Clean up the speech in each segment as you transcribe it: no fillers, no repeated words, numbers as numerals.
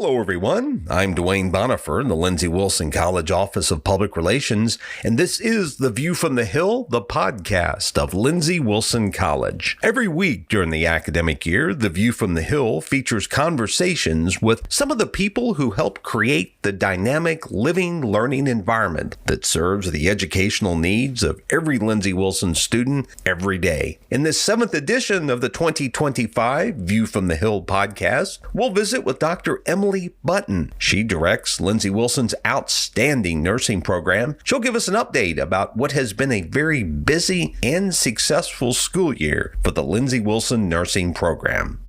Hello, everyone. I'm Dwayne Bonifer in the Lindsey Wilson College Office of Public Relations, and this is The View from the Hill, the podcast of Lindsey Wilson College. Every week during the academic year, The View from the Hill features conversations with some of the people who help create the dynamic living learning environment that serves the educational needs of every Lindsey Wilson student every day. In this 7th edition of the 2025 View from the Hill podcast, we'll visit with Dr. Emiley Button. She directs Lindsey Wilson's outstanding nursing program. She'll give us an update about what has been a very busy and successful school year for the Lindsey Wilson nursing program.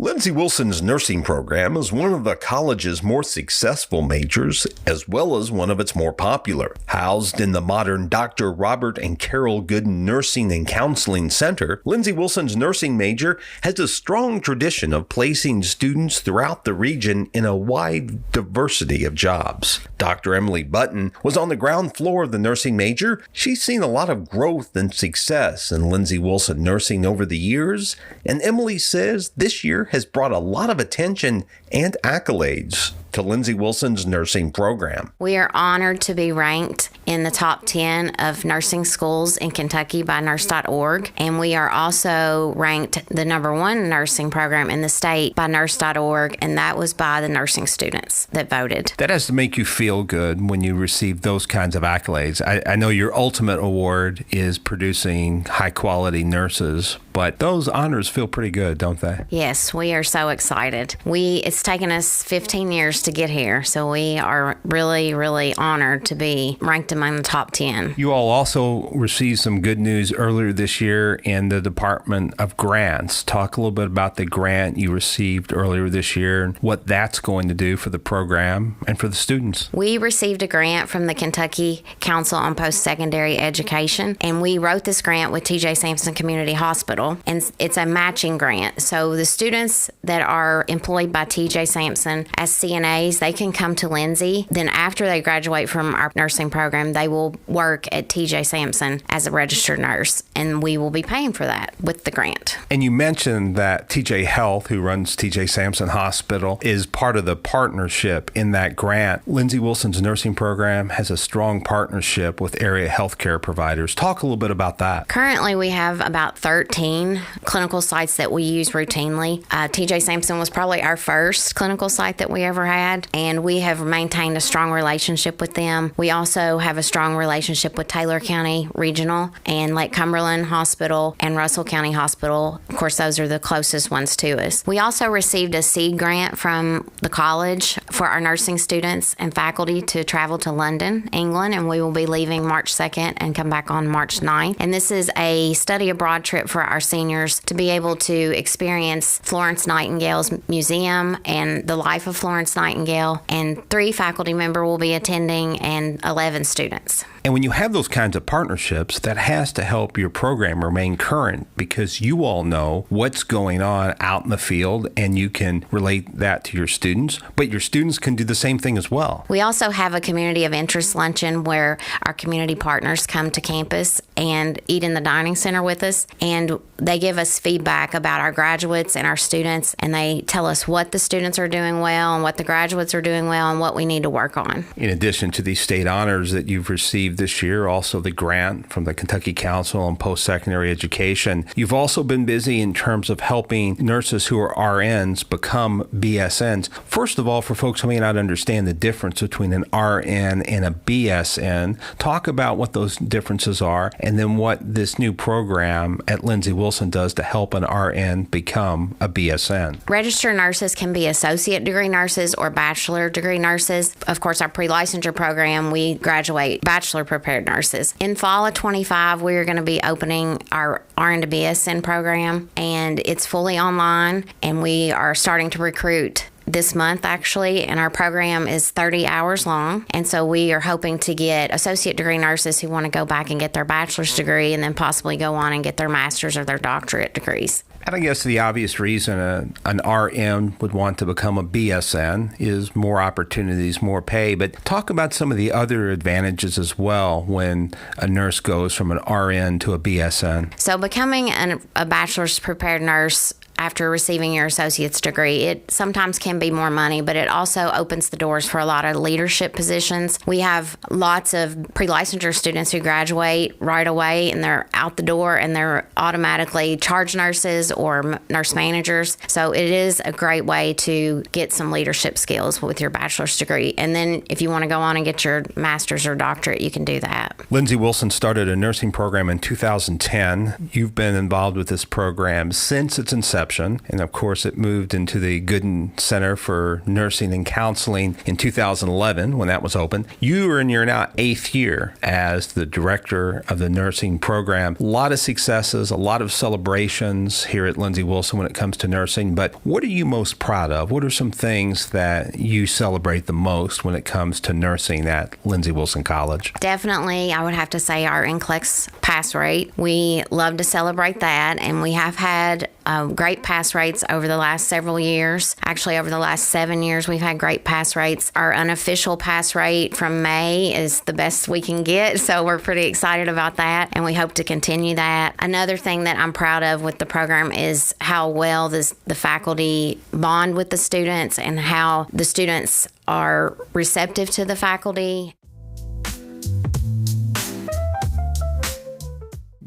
Lindsey Wilson's nursing program is one of the college's more successful majors, as well as one of its more popular. Housed in the modern Dr. Robert and Carol Gooden Nursing and Counseling Center, Lindsey Wilson's nursing major has a strong tradition of placing students throughout the region in a wide diversity of jobs. Dr. Emiley Button was on the ground floor of the nursing major. She's seen a lot of growth and success in Lindsey Wilson nursing over the years, and Emiley says this year has brought a lot of attention and accolades to Lindsey Wilson's nursing program. We are honored to be ranked in the top 10 of nursing schools in Kentucky by nurse.org, and we are also ranked the number 1 nursing program in the state by nurse.org, and that was by the nursing students that voted. That has to make you feel good when you receive those kinds of accolades. I know your ultimate award is producing high-quality nurses, but those honors feel pretty good, don't they? Yes, we are so excited. It's taken us 15 years to get here, so we are really, really honored to be ranked among the top 10. You all also received some good news earlier this year in the Department of Grants. Talk a little bit about the grant you received earlier this year and what that's going to do for the program and for the students. We received a grant from the Kentucky Council on Post-Secondary Education, and we wrote this grant with T.J. Sampson Community Hospital, and it's a matching grant. So the students that are employed by T.J. Sampson as CNAs, they can come to Lindsey. Then after they graduate from our nursing program, they will work at T.J. Sampson as a registered nurse, and we will be paying for that with the grant. And you mentioned that TJ Health, who runs T.J. Sampson Hospital, is part of the partnership in that grant. Lindsey Wilson's nursing program has a strong partnership with area healthcare providers. Talk a little bit about that. Currently, we have about 13 clinical sites that we use routinely. T.J. Sampson was probably our first clinical site that we ever had, and we have maintained a strong relationship with them. We also have a strong relationship with Taylor County Regional and Lake Cumberland Hospital and Russell County Hospital. Of course, those are the closest ones to us. We also received a seed grant from the college for our nursing students and faculty to travel to London, England, and we will be leaving March 2nd and come back on March 9th. And this is a study abroad trip for our seniors to be able to experience Florence Nightingale's museum and the life of Florence Nightingale, and 3 faculty members will be attending and 11 students. And when you have those kinds of partnerships, that has to help your program remain current because you all know what's going on out in the field and you can relate that to your students, but your students can do the same thing as well. We also have a community of interest luncheon where our community partners come to campus and eat in the dining center with us, and they give us feedback about our graduates and our students, and they tell us what the students are doing well and what the graduates are doing well and what we need to work on. In addition to these state honors that you've received this year, also the grant from the Kentucky Council on Post-Secondary Education, you've also been busy in terms of helping nurses who are RNs become BSNs. First of all, for folks who may not understand the difference between an RN and a BSN, talk about what those differences are and then what this new program at Lindsey Wilson does to help an RN become a BSN. Registered nurses can be associate degree nurses or bachelor degree nurses. Of course, our pre-licensure program, we graduate bachelor prepared nurses. In fall of 25, we're going to be opening our RN to BSN program, and it's fully online, and we are starting to recruit this month, actually, and our program is 30 hours long. And so we are hoping to get associate degree nurses who want to go back and get their bachelor's degree and then possibly go on and get their master's or their doctorate degrees. And I guess the obvious reason an RN would want to become a BSN is more opportunities, more pay. But talk about some of the other advantages as well when a nurse goes from an RN to a BSN. So becoming a bachelor's prepared nurse after receiving your associate's degree. It sometimes can be more money, but it also opens the doors for a lot of leadership positions. We have lots of pre-licensure students who graduate right away and they're out the door and they're automatically charge nurses or nurse managers. So it is a great way to get some leadership skills with your bachelor's degree. And then if you want to go on and get your master's or doctorate, you can do that. Lindsey Wilson started a nursing program in 2010. You've been involved with this program since its inception. And of course, it moved into the Gooden Center for Nursing and Counseling in 2011 when that was open. You are in your now 8th year as the director of the nursing program. A lot of successes, a lot of celebrations here at Lindsey Wilson when it comes to nursing. But what are you most proud of? What are some things that you celebrate the most when it comes to nursing at Lindsey Wilson College? Definitely, I would have to say our NCLEX pass rate. We love to celebrate that, and we have had great pass rates over the last several years. Actually, over the last 7 years, we've had great pass rates. Our unofficial pass rate from May is the best we can get, so we're pretty excited about that, and we hope to continue that. Another thing that I'm proud of with the program is how well the faculty bond with the students and how the students are receptive to the faculty.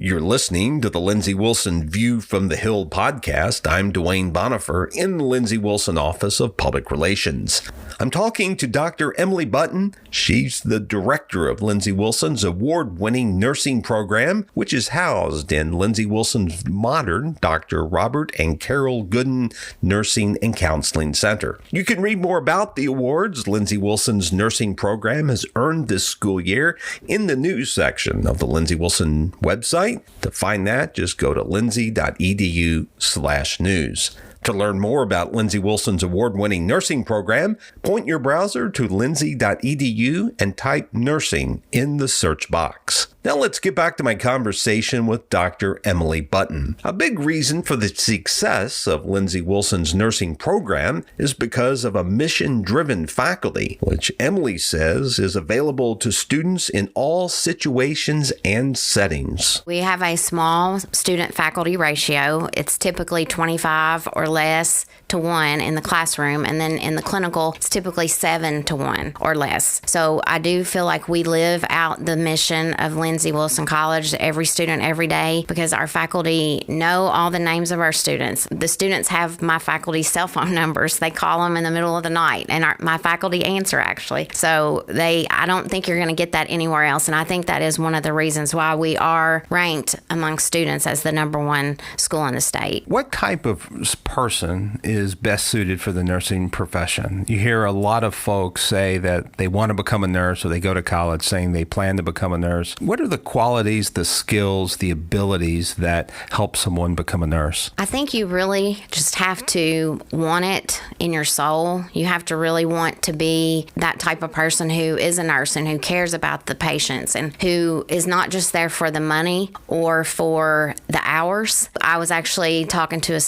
You're listening to the Lindsey Wilson View from the Hill podcast. I'm Dwayne Bonifer in the Lindsey Wilson Office of Public Relations. I'm talking to Dr. Emiley Button. She's the director of Lindsey Wilson's award-winning nursing program, which is housed in Lindsey Wilson's modern Dr. Robert and Carol Gooden Nursing and Counseling Center. You can read more about the awards Lindsey Wilson's nursing program has earned this school year in the news section of the Lindsey Wilson website. To find that, just go to lindsey.edu/news. To learn more about Lindsey Wilson's award-winning nursing program, point your browser to lindsey.edu and type nursing in the search box. Now let's get back to my conversation with Dr. Emiley Button. A big reason for the success of Lindsey Wilson's nursing program is because of a mission-driven faculty, which Emiley says is available to students in all situations and settings. We have a small student-faculty ratio. It's typically 25 or less to 1 in the classroom, and then in the clinical, it's typically 7 to 1 or less. So I do feel like we live out the mission of Lindsey Wilson College, every student, every day, because our faculty know all the names of our students. The students have my faculty's cell phone numbers. They call them in the middle of the night, and my faculty answer, actually. So I don't think you're going to get that anywhere else, and I think that is one of the reasons why we are ranked among students as the #1 school in the state. What type of person is best suited for the nursing profession? You hear a lot of folks say that they want to become a nurse, or they go to college saying they plan to become a nurse. What are the qualities, the skills, the abilities that help someone become a nurse? I think you really just have to want it in your soul. You have to really want to be that type of person who is a nurse and who cares about the patients and who is not just there for the money or for the hours. I was actually talking to a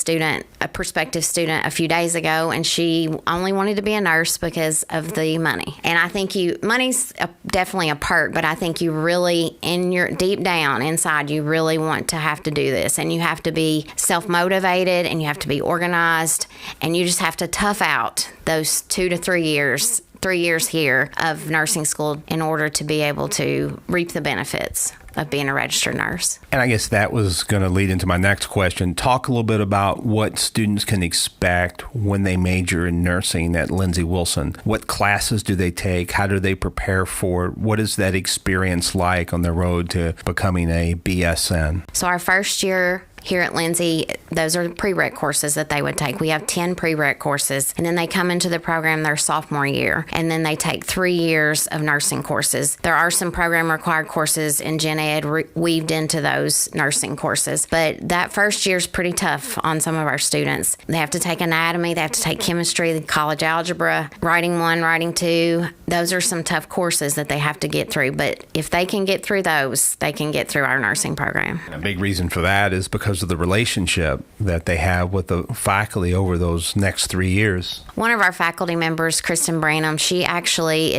prospective student a few days ago, and she only wanted to be a nurse because of the money. And I think money's definitely a perk, but I think you really, in your deep down inside, you really want to have to do this, and you have to be self-motivated, and you have to be organized, and you just have to tough out those 2 to 3 years. 3 years here of nursing school in order to be able to reap the benefits of being a registered nurse. And I guess that was going to lead into my next question. Talk a little bit about what students can expect when they major in nursing at Lindsey Wilson. What classes do they take? How do they prepare for it? What is that experience like on the road to becoming a BSN? So our first year here at Lindsey, those are the prereq courses that they would take. We have 10 prereq courses, and then they come into the program their sophomore year, and then they take 3 years of nursing courses. There are some program required courses in Gen Ed weaved into those nursing courses, but that first year is pretty tough on some of our students. They have to take anatomy, they have to take chemistry, college algebra, writing 1, writing 2. Those are some tough courses that they have to get through, but if they can get through those, they can get through our nursing program. A big reason for that is because of the relationship that they have with the faculty over those next 3 years. One of our faculty members, Kristen Branham, she actually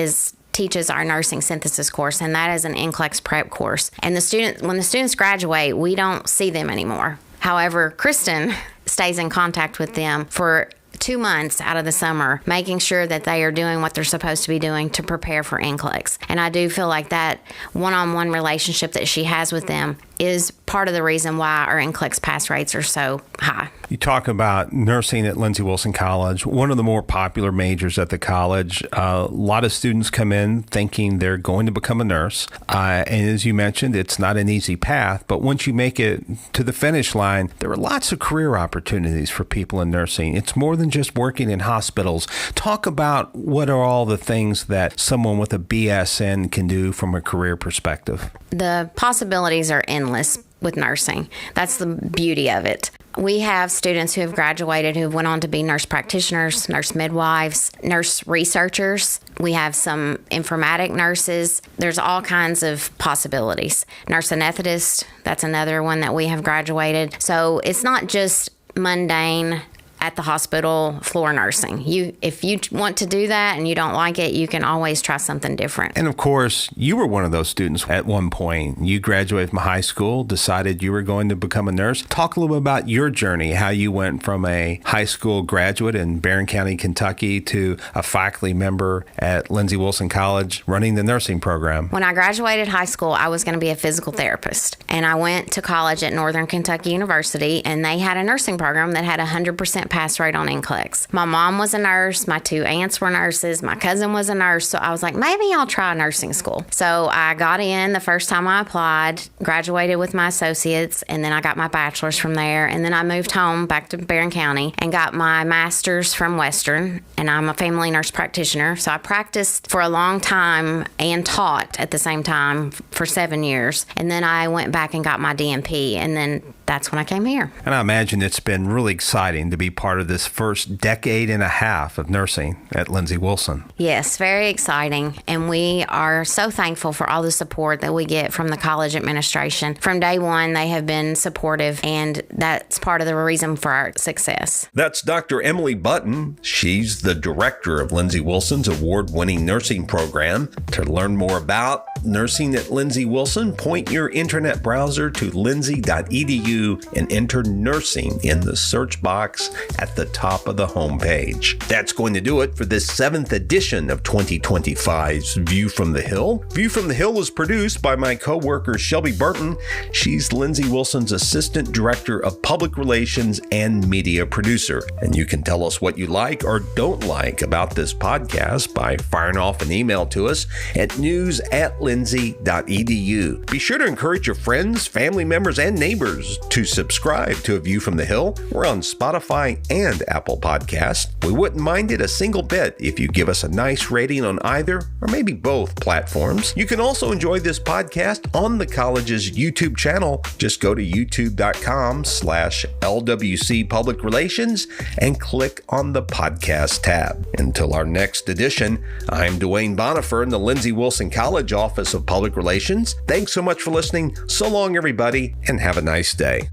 teaches our nursing synthesis course, and that is an NCLEX prep course. And when the students graduate, we don't see them anymore. However, Kristen stays in contact with them for 2 months out of the summer, making sure that they are doing what they're supposed to be doing to prepare for NCLEX. And I do feel like that one-on-one relationship that she has with them is part of the reason why our NCLEX pass rates are so high. You talk about nursing at Lindsey Wilson College, one of the more popular majors at the college. A lot of students come in thinking they're going to become a nurse. And as you mentioned, it's not an easy path, but once you make it to the finish line, there are lots of career opportunities for people in nursing. It's more than just working in hospitals. Talk about what are all the things that someone with a BSN can do from a career perspective. The possibilities are endless with nursing. That's the beauty of it. We have students who have graduated who went on to be nurse practitioners, nurse midwives, nurse researchers. We have some informatic nurses. There's all kinds of possibilities. Nurse anesthetist, that's another one that we have graduated. So it's not just mundane at the hospital floor nursing. If you want to do that and you don't like it, you can always try something different. And of course, you were one of those students at one point. You graduated from high school, decided you were going to become a nurse. Talk a little bit about your journey, how you went from a high school graduate in Barron County, Kentucky, to a faculty member at Lindsey Wilson College running the nursing program. When I graduated high school, I was going to be a physical therapist. And I went to college at Northern Kentucky University, and they had a nursing program that had 100% pass rate on NCLEX. My mom was a nurse. My 2 aunts were nurses. My cousin was a nurse. So I was like, maybe I'll try nursing school. So I got in the first time I applied, graduated with my associates, and then I got my bachelor's from there. And then I moved home back to Barron County and got my master's from Western. And I'm a family nurse practitioner. So I practiced for a long time and taught at the same time for 7 years. And then I went back and got my DNP. And then that's when I came here. And I imagine it's been really exciting to be part of this first decade and a half of nursing at Lindsey Wilson. Yes, very exciting. And we are so thankful for all the support that we get from the college administration. From day one, they have been supportive, and that's part of the reason for our success. That's Dr. Emiley Button. She's the director of Lindsey Wilson's award-winning nursing program. To learn more about nursing at Lindsey Wilson, point your internet browser to lindsey.edu and enter nursing in the search box at the top of the homepage. That's going to do it for this 7th edition of 2025's View from the Hill. View from the Hill is produced by my co-worker Shelby Burton. She's Lindsey Wilson's Assistant Director of Public Relations and Media Producer. And you can tell us what you like or don't like about this podcast by firing off an email to us at news@lindsey.edu. Be sure to encourage your friends, family members, and neighbors to subscribe to A View from the Hill. We're on Spotify and Apple Podcasts. We wouldn't mind it a single bit if you give us a nice rating on either or maybe both platforms. You can also enjoy this podcast on the college's YouTube channel. Just go to youtube.com/LWC Public Relations and click on the podcast tab. Until our next edition, I'm Dwayne Bonifer in the Lindsey Wilson College Office of Public Relations. Thanks so much for listening. So long, everybody, and have a nice day.